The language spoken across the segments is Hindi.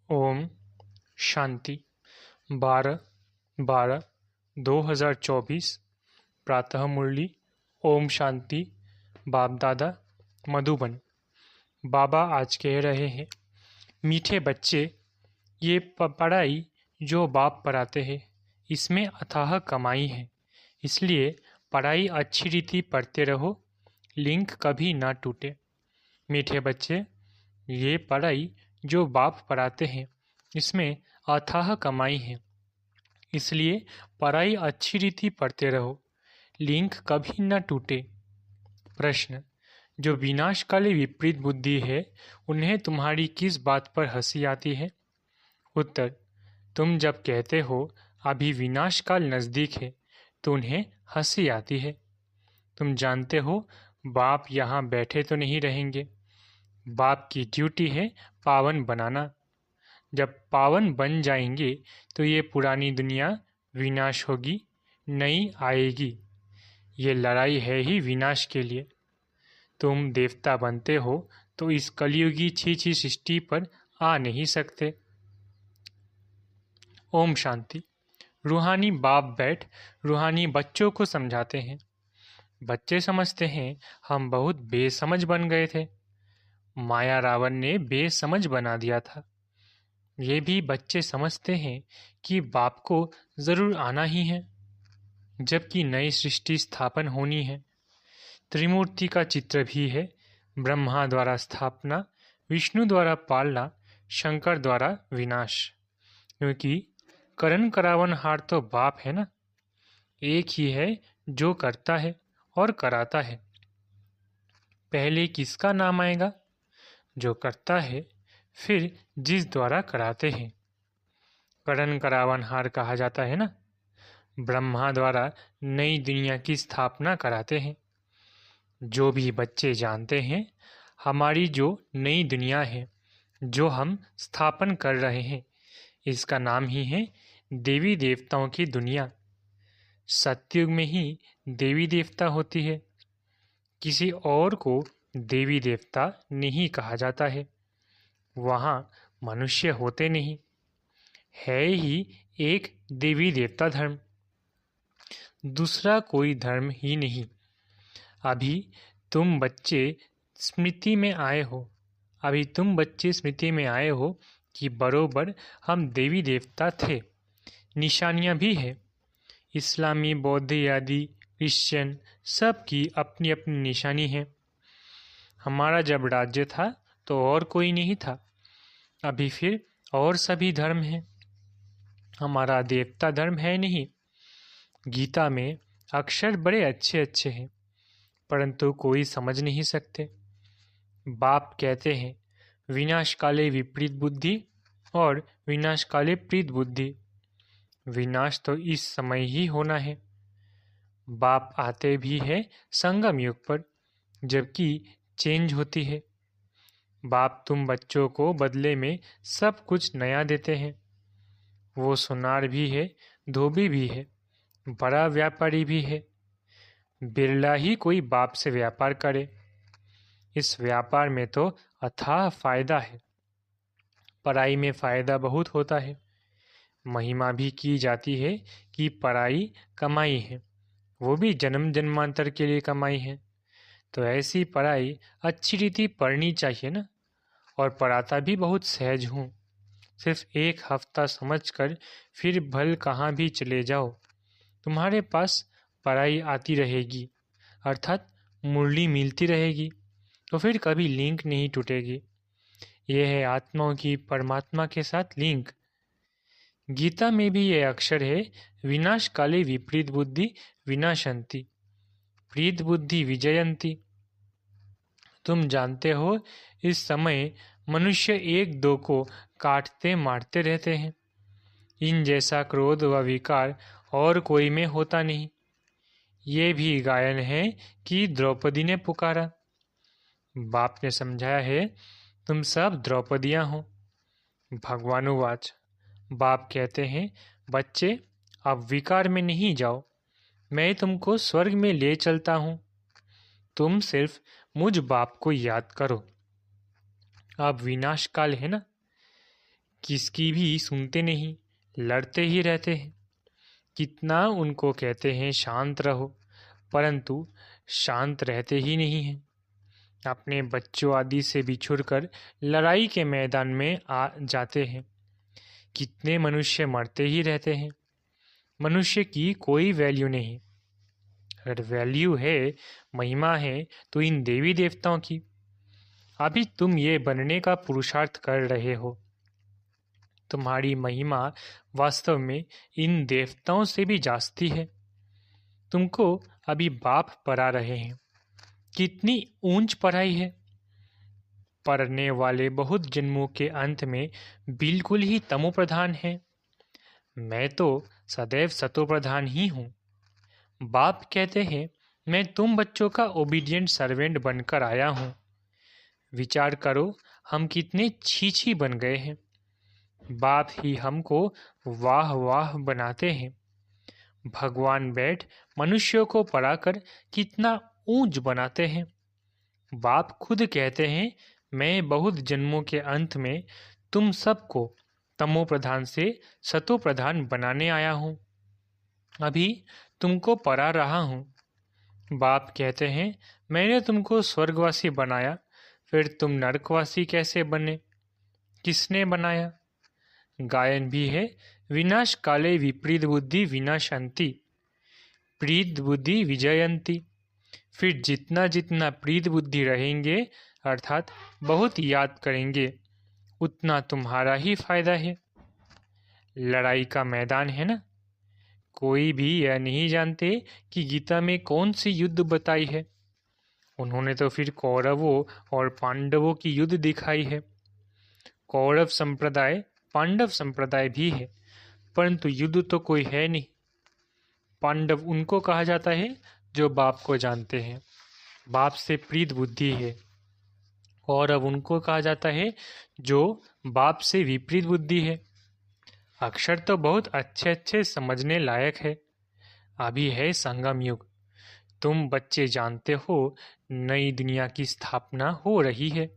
ओम शांति 12/12/2024 प्रातः मुरली। ओम शांति। बाप दादा मधुबन। बाबा आज कह रहे हैं, मीठे बच्चे, ये पढ़ाई जो बाप पढ़ाते हैं इसमें अथाह कमाई है, इसलिए पढ़ाई अच्छी रीति पढ़ते रहो, लिंक कभी ना टूटे। मीठे बच्चे, ये पढ़ाई जो बाप पढ़ाते हैं इसमें अथाह कमाई है, इसलिए पढ़ाई अच्छी रीति पढ़ते रहो, लिंक कभी न टूटे। प्रश्न, जो विनाशकाली विपरीत बुद्धि है उन्हें तुम्हारी किस बात पर हंसी आती है? उत्तर, तुम जब कहते हो अभी विनाशकाल नज़दीक है तो उन्हें हंसी आती है। तुम जानते हो बाप यहाँ बैठे तो नहीं रहेंगे, बाप की ड्यूटी है पावन बनाना। जब पावन बन जाएंगे तो ये पुरानी दुनिया विनाश होगी, नई आएगी। ये लड़ाई है ही विनाश के लिए। तुम देवता बनते हो तो इस कलयुगी छीछी सृष्टि पर आ नहीं सकते। ओम शांति। रूहानी बाप बैठ रूहानी बच्चों को समझाते हैं। बच्चे समझते हैं हम बहुत बेसमझ बन गए थे, माया रावण ने बेसमझ बना दिया था। ये भी बच्चे समझते हैं कि बाप को जरूर आना ही है, जबकि नई सृष्टि स्थापन होनी है। त्रिमूर्ति का चित्र भी है, ब्रह्मा द्वारा स्थापना, विष्णु द्वारा पालना, शंकर द्वारा विनाश। क्योंकि करण करावन हार तो बाप है ना, एक ही है जो करता है और कराता है। पहले किसका नाम आएगा? जो करता है, फिर जिस द्वारा कराते हैं। करण करावनहार कहा जाता है ना। ब्रह्मा द्वारा नई दुनिया की स्थापना कराते हैं। जो भी बच्चे जानते हैं हमारी जो नई दुनिया है जो हम स्थापन कर रहे हैं, इसका नाम ही है देवी देवताओं की दुनिया। सतयुग में ही देवी देवता होती है, किसी और को देवी देवता नहीं कहा जाता है। वहाँ मनुष्य होते नहीं, है ही एक देवी देवता धर्म, दूसरा कोई धर्म ही नहीं। अभी तुम बच्चे स्मृति में आए हो कि बरोबर हम देवी देवता थे। निशानियाँ भी है, इस्लामी, बौद्ध आदि क्रिश्चियन सब की अपनी अपनी निशानी है। हमारा जब राज्य था तो और कोई नहीं था, अभी फिर और सभी धर्म हैं। हमारा देवता धर्म है नहीं। गीता में अक्षर बड़े अच्छे अच्छे हैं, परंतु कोई समझ नहीं सकते। बाप कहते हैं विनाश काले विपरीत बुद्धि और विनाश काले प्रीत बुद्धि। विनाश तो इस समय ही होना है। बाप आते भी है संगम युग पर, जबकि चेंज होती है। बाप तुम बच्चों को बदले में सब कुछ नया देते हैं। वो सुनार भी है, धोबी भी है, बड़ा व्यापारी भी है। बिरला ही कोई बाप से व्यापार करे। इस व्यापार में तो अथाह फायदा है। पढ़ाई में फायदा बहुत होता है। महिमा भी की जाती है कि पढ़ाई कमाई है, वो भी जन्म जन्मांतर के लिए कमाई है। तो ऐसी पढ़ाई अच्छी रीति पढ़नी चाहिए ना। और पढ़ाता भी बहुत सहज हूँ। सिर्फ एक हफ्ता समझकर फिर भल कहाँ भी चले जाओ, तुम्हारे पास पढ़ाई आती रहेगी, अर्थात मुरली मिलती रहेगी, तो फिर कभी लिंक नहीं टूटेगी। यह है आत्माओं की परमात्मा के साथ लिंक। गीता में भी यह अक्षर है, विनाश काले विपरीत बुद्धि विनाशंति, प्रीत बुद्धि विजयंती। तुम जानते हो इस समय मनुष्य एक दो को काटते मारते रहते हैं। इन जैसा क्रोध व विकार और कोई में होता नहीं। ये भी गायन है कि द्रौपदी ने पुकारा। बाप ने समझाया है तुम सब द्रौपदियां हो। भगवानुवाच। बाप कहते हैं बच्चे, अब विकार में नहीं जाओ, मैं तुमको स्वर्ग में ले चलता हूँ। तुम सिर्फ मुझ बाप को याद करो। अब विनाश काल है ना, किसकी भी सुनते नहीं, लड़ते ही रहते हैं। कितना उनको कहते हैं शांत रहो, परंतु शांत रहते ही नहीं हैं। अपने बच्चों आदि से बिछुड़कर लड़ाई के मैदान में आ जाते हैं। कितने मनुष्य मरते ही रहते हैं। मनुष्य की कोई वैल्यू नहीं। अगर वैल्यू है, महिमा है, तो इन देवी देवताओं की। अभी तुम ये बनने का पुरुषार्थ कर रहे हो। तुम्हारी महिमा वास्तव में इन देवताओं से भी जास्ती है। तुमको अभी बाप पढ़ा रहे हैं। कितनी ऊंच पढ़ाई है। पढ़ने वाले बहुत जन्मों के अंत में बिल्कुल ही तमो प्रधान है। मैं तो सदैव सतो प्रधान ही हूँ। बाप कहते हैं, मैं तुम बच्चों का ओबीडियंट सर्वेंट बनकर आया हूँ। विचार करो, हम कितने छीछी बन गए हैं। बाप ही हमको वाह वाह बनाते हैं। भगवान बैठ मनुष्यों को पढ़ाकर कितना ऊंच बनाते हैं। बाप खुद कहते हैं, मैं बहुत जन्मों के अंत में तुम सबको तमो प्रधान से सतो प्रधान बनाने आया हूँ। अभी तुमको पढ़ा रहा हूँ। बाप कहते हैं, मैंने तुमको स्वर्गवासी बनाया, फिर तुम नरकवासी कैसे बने? किसने बनाया? गायन भी है, विनाश काले विपरीत बुद्धि विनाशंति, प्रीत बुद्धि विजयंती। फिर जितना जितना प्रीत बुद्धि रहेंगे, अर्थात बहुत याद करेंगे, उतना तुम्हारा ही फायदा है। लड़ाई का मैदान है ना। कोई भी यह नहीं जानते कि गीता में कौन सी युद्ध बताई है। उन्होंने तो फिर कौरवों और पांडवों की युद्ध दिखाई है। कौरव संप्रदाय, पांडव संप्रदाय भी है, परंतु युद्ध तो कोई है नहीं। पांडव उनको कहा जाता है जो बाप को जानते हैं, बाप से प्रीत बुद्धि है। कौरव उनको कहा जाता है जो बाप से विपरीत बुद्धि है। अक्षर तो बहुत अच्छे अच्छे समझने लायक है। अभी है संगम युग। तुम बच्चे जानते हो, नई दुनिया की स्थापना हो रही है।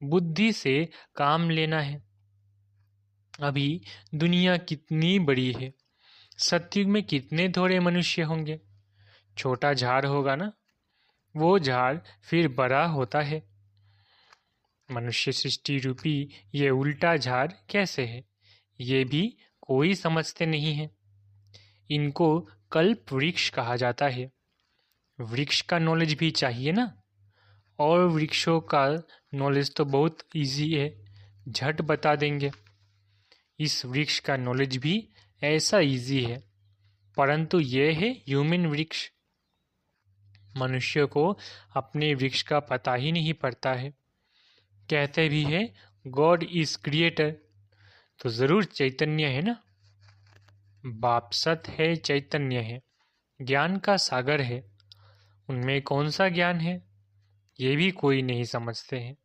बुद्धि से काम लेना है। अभी दुनिया कितनी बड़ी है। सतयुग में कितने थोड़े मनुष्य होंगे। छोटा झाड़ होगा ना, वो झाड़ फिर बड़ा होता है। मनुष्य सृष्टि रूपी ये उल्टा झाड़ कैसे है, ये भी कोई समझते नहीं है। इनको कल्प वृक्ष कहा जाता है। वृक्ष का नॉलेज भी चाहिए ना। और वृक्षों का नॉलेज तो बहुत इजी है, झट बता देंगे। इस वृक्ष का नॉलेज भी ऐसा इजी है, परंतु ये है ह्यूमन वृक्ष। मनुष्य को अपने वृक्ष का पता ही नहीं पड़ता है। कहते भी है गॉड इज क्रिएटर, तो जरूर चैतन्य है ना। बाप सत है, चैतन्य है, ज्ञान का सागर है। उनमें कौन सा ज्ञान है, ये भी कोई नहीं समझते हैं।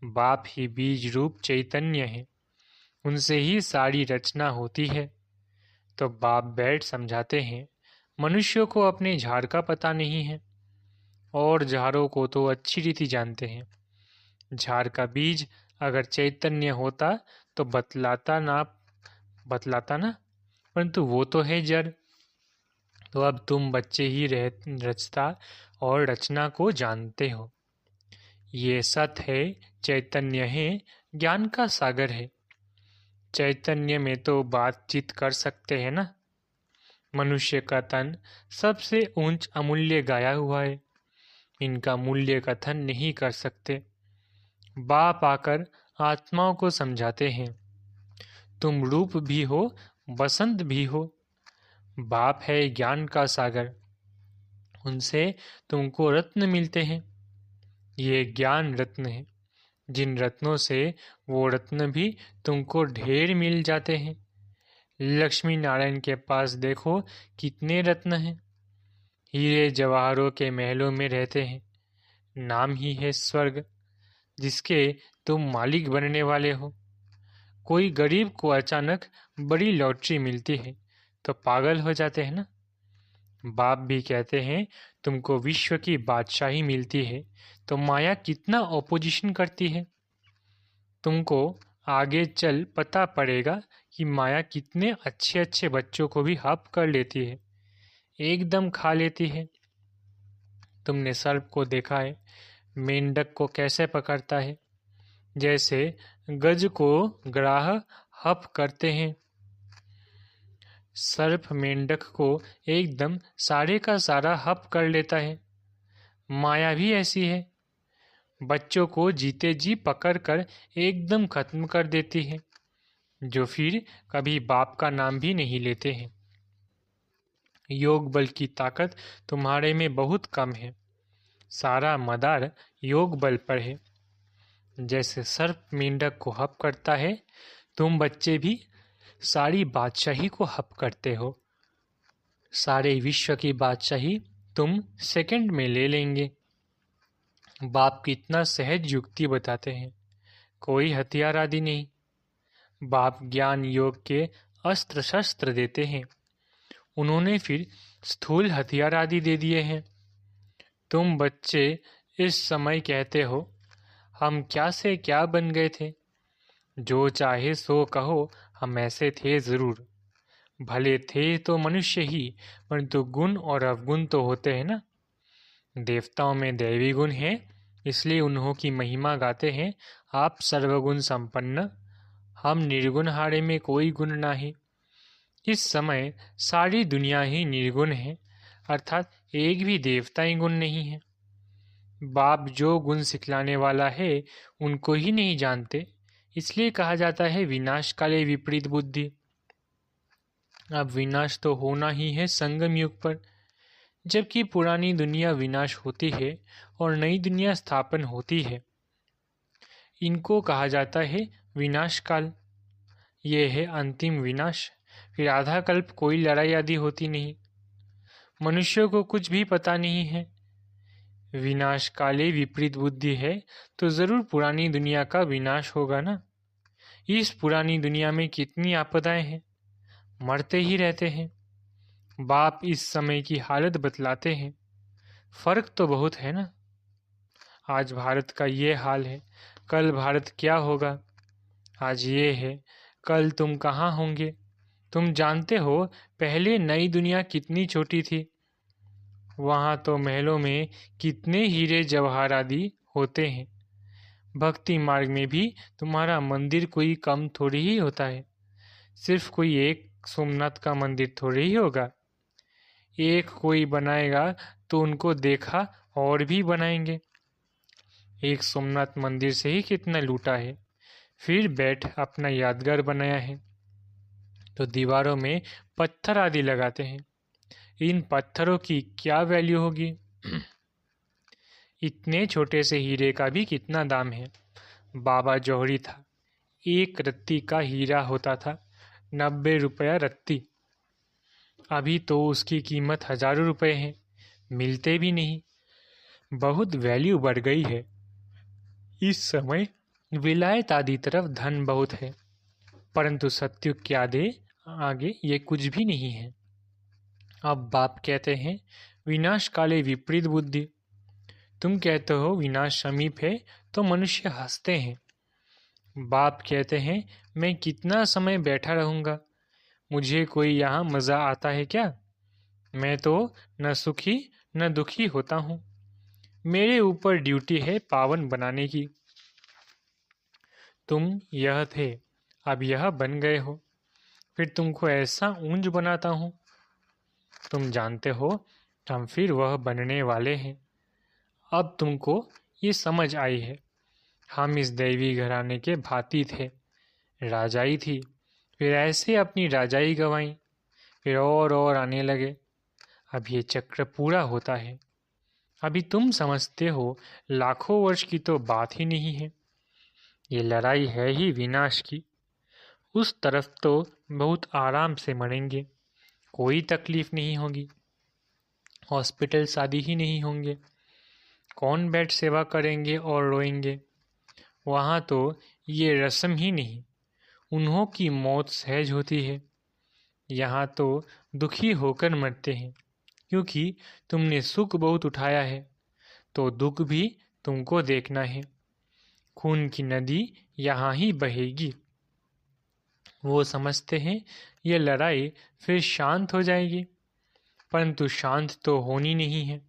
बाप ही बीज रूप चैतन्य है, उनसे ही सारी रचना होती है। तो बाप बैठ समझाते हैं, मनुष्यों को अपने झाड़ का पता नहीं है, और झाड़ों को तो अच्छी रीति जानते हैं। झाड़ का बीज अगर चैतन्य होता तो बतलाता ना, परंतु वो तो है जड़। तो अब तुम बच्चे ही रचता और रचना को जानते हो। ये सत है, चैतन्य है, ज्ञान का सागर है। चैतन्य में तो बातचीत कर सकते हैं ना। मनुष्य का तन सबसे ऊंच अमूल्य गाया हुआ है, इनका मूल्य कथन नहीं कर सकते। बाप आकर आत्माओं को समझाते हैं, तुम रूप भी हो, बसंत भी हो। बाप है ज्ञान का सागर, उनसे तुमको रत्न मिलते हैं। ये ज्ञान रत्न है। जिन रत्नों से वो रत्न भी तुमको ढेर मिल जाते हैं। लक्ष्मी नारायण के पास देखो कितने रत्न हैं। हीरे जवाहरों के महलों में रहते हैं। नाम ही है स्वर्ग, जिसके तुम मालिक बनने वाले हो। कोई गरीब को अचानक बड़ी लॉटरी मिलती है तो पागल हो जाते हैं ना। बाप भी कहते हैं, तुमको विश्व की बादशाही मिलती है तो माया कितना ऑपोजिशन करती है। तुमको आगे चल पता पड़ेगा कि माया कितने अच्छे अच्छे बच्चों को भी हप कर लेती है, एकदम खा लेती है। तुमने सर्प को देखा है, मेंढक को कैसे पकड़ता है, जैसे गज को ग्राह हप करते हैं। सर्प मेंढक को एकदम सारे का सारा हप कर लेता है। माया भी ऐसी है, बच्चों को जीते जी पकड़ कर एकदम खत्म कर देती है, जो फिर कभी बाप का नाम भी नहीं लेते हैं। योग बल की ताकत तुम्हारे में बहुत कम है, सारा मदार योग बल पर है। जैसे सर्प मेंढक को हप करता है, तुम बच्चे भी सारी बादशाही को हप करते हो। सारे विश्व की बादशाही तुम सेकंड में ले लेंगे। बाप कितना सहज युक्ति बताते हैं, कोई हथियार आदि नहीं। बाप ज्ञान योग के अस्त्र शस्त्र देते हैं, उन्होंने फिर स्थूल हथियार आदि दे दिए हैं। तुम बच्चे इस समय कहते हो, हम क्या से क्या बन गए थे। जो चाहे सो कहो, हम ऐसे थे जरूर। भले थे तो मनुष्य ही, परंतु गुण और अवगुण तो होते हैं ना। देवताओं में दैवी गुण है, इसलिए उन्हों की महिमा गाते हैं। आप सर्वगुण संपन्न, हम निर्गुण, हारे में कोई गुण नहीं। इस समय सारी दुनिया ही निर्गुण है, अर्थात एक भी देवता ही गुण नहीं है। बाप जो गुण सिखलाने वाला है उनको ही नहीं जानते, इसलिए कहा जाता है विनाश काले विपरीत बुद्धि। अब विनाश तो होना ही है संगम युग पर, जबकि पुरानी दुनिया विनाश होती है और नई दुनिया स्थापन होती है। इनको कहा जाता है विनाश काल। ये है अंतिम विनाश, फिर आधा कल्प कोई लड़ाई आदि होती नहीं। मनुष्यों को कुछ भी पता नहीं है। विनाश काले विपरीत बुद्धि है तो जरूर पुरानी दुनिया का विनाश होगा ना। इस पुरानी दुनिया में कितनी आपदाएं हैं, मरते ही रहते हैं। बाप इस समय की हालत बतलाते हैं, फर्क तो बहुत है ना। आज भारत का ये हाल है, कल भारत क्या होगा। आज ये है, कल तुम कहाँ होंगे। तुम जानते हो पहले नई दुनिया कितनी छोटी थी। वहाँ तो महलों में कितने हीरे जवाहर आदि होते हैं। भक्ति मार्ग में भी तुम्हारा मंदिर कोई कम थोड़ी ही होता है। सिर्फ कोई एक सोमनाथ का मंदिर थोड़ी ही होगा। एक कोई बनाएगा तो उनको देखा और भी बनाएंगे। एक सोमनाथ मंदिर से ही कितना लूटा है, फिर बैठ अपना यादगार बनाया है। तो दीवारों में पत्थर आदि लगाते हैं, इन पत्थरों की क्या वैल्यू होगी। इतने छोटे से हीरे का भी कितना दाम है। बाबा जौहरी था, एक रत्ती का हीरा होता था 90 रुपया रत्ती। अभी तो उसकी कीमत हजारों रुपए है, मिलते भी नहीं। बहुत वैल्यू बढ़ गई है। इस समय विलायत आदि तरफ धन बहुत है, परंतु सत्युग के आगे ये कुछ भी नहीं है। अब बाप कहते हैं विनाश काले विपरीत बुद्धि। तुम कहते हो विनाश समीप है तो मनुष्य हंसते हैं। बाप कहते हैं मैं कितना समय बैठा रहूंगा, मुझे कोई यहाँ मजा आता है क्या। मैं तो न सुखी न दुखी होता हूँ। मेरे ऊपर ड्यूटी है पावन बनाने की। तुम यह थे, अब यह बन गए हो, फिर तुमको ऐसा ऊंच बनाता हूँ। तुम जानते हो हम फिर वह बनने वाले हैं। अब तुमको ये समझ आई है, हम इस दैवी घराने के भांति थे। राजाई थी, फिर ऐसे अपनी राजाई गंवाई, फिर और आने लगे। अब ये चक्र पूरा होता है। अभी तुम समझते हो लाखों वर्ष की तो बात ही नहीं है। ये लड़ाई है ही विनाश की। उस तरफ तो बहुत आराम से मरेंगे, कोई तकलीफ नहीं होगी। हॉस्पिटल शादी ही नहीं होंगे, कौन बेड सेवा करेंगे और रोएंगे। वहाँ तो ये रस्म ही नहीं, उन्हों की मौत सहज होती है। यहाँ तो दुखी होकर मरते हैं, क्योंकि तुमने सुख बहुत उठाया है, तो दुख भी तुमको देखना है। खून की नदी यहाँ ही बहेगी। वो समझते हैं ये लड़ाई फिर शांत हो जाएगी, परंतु शांत तो होनी नहीं है।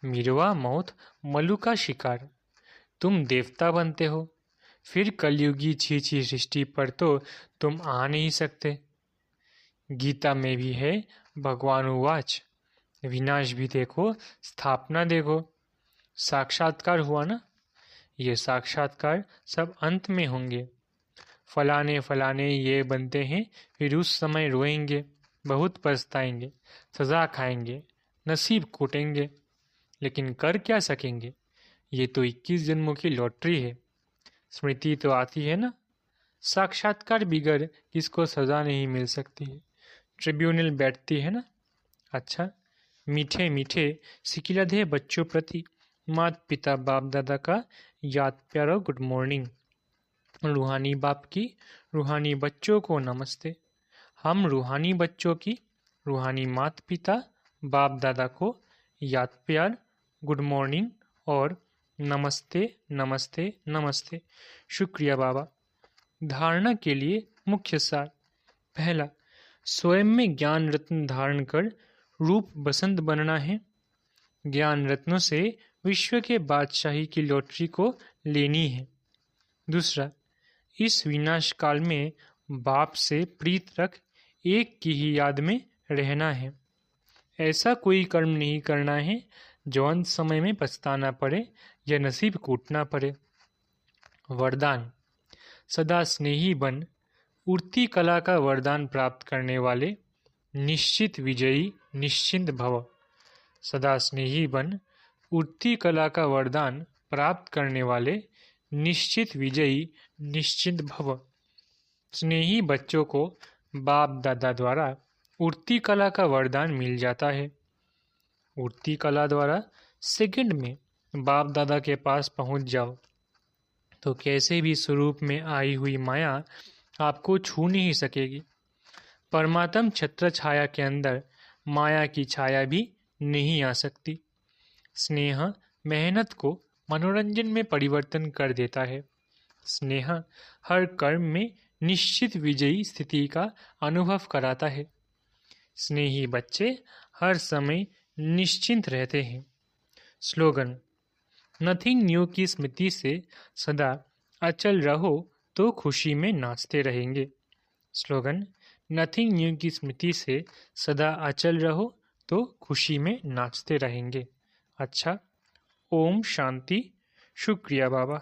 मीरवा मौत मल्लू का शिकार, तुम देवता बनते हो, फिर कलयुगी छी सृष्टि पर तो तुम आ नहीं सकते। गीता में भी है, भगवान उवाच, विनाश भी देखो स्थापना देखो। साक्षात्कार हुआ ना। ये साक्षात्कार सब अंत में होंगे। फलाने फलाने ये बनते हैं, फिर उस समय रोएंगे, बहुत पछताएंगे, सजा खाएंगे, नसीब कूटेंगे, लेकिन कर क्या सकेंगे। ये तो 21 जन्मों की लॉटरी है। स्मृति तो आती है ना, साक्षात्कार बिगर किसको सजा नहीं मिल सकती है। ट्रिब्यूनल बैठती है ना। अच्छा, मीठे मीठे सिकिलधे बच्चों प्रति माता पिता बाप दादा का याद प्यारो गुड मॉर्निंग। रूहानी बाप की रूहानी बच्चों को नमस्ते। हम रूहानी बच्चों की रूहानी माता पिता बाप दादा को याद प्यार, गुड मॉर्निंग और नमस्ते नमस्ते नमस्ते। शुक्रिया बाबा। धारणा के लिए मुख्य सार। पहला, स्वयं में ज्ञान रत्न धारण कर रूप बसंत बनना है। ज्ञान रत्नों से विश्व के बादशाही की लॉटरी को लेनी है। दूसरा, इस विनाश काल में बाप से प्रीत रख एक की ही याद में रहना है। ऐसा कोई कर्म नहीं करना है जो अंत समय में पछताना पड़े या नसीब कूटना पड़े। वरदान, सदा स्नेही बन उड़ती कला का वरदान प्राप्त करने वाले निश्चित विजयी निश्चिंत भव। सदा स्नेही बन उड़ती कला का वरदान प्राप्त करने वाले निश्चित विजयी निश्चिंत भव। स्नेही बच्चों को बाप दादा द्वारा उड़ती कला का वरदान मिल जाता है। उड़ती कला द्वारा सेकंड में बाप दादा के पास पहुंच जाओ तो कैसे भी स्वरूप में आई हुई माया आपको छू नहीं सकेगी। परमात्म छत्र छाया के अंदर माया की छाया भी नहीं आ सकती। स्नेह मेहनत को मनोरंजन में परिवर्तन कर देता है। स्नेह हर कर्म में निश्चित विजयी स्थिति का अनुभव कराता है। स्नेही बच्चे हर समय निश्चिंत रहते हैं। स्लोगन, नथिंग न्यू की स्मृति से सदा अचल रहो तो खुशी में नाचते रहेंगे। स्लोगन, नथिंग न्यू की स्मृति से सदा अचल रहो तो खुशी में नाचते रहेंगे। अच्छा, ओम शांति। शुक्रिया बाबा।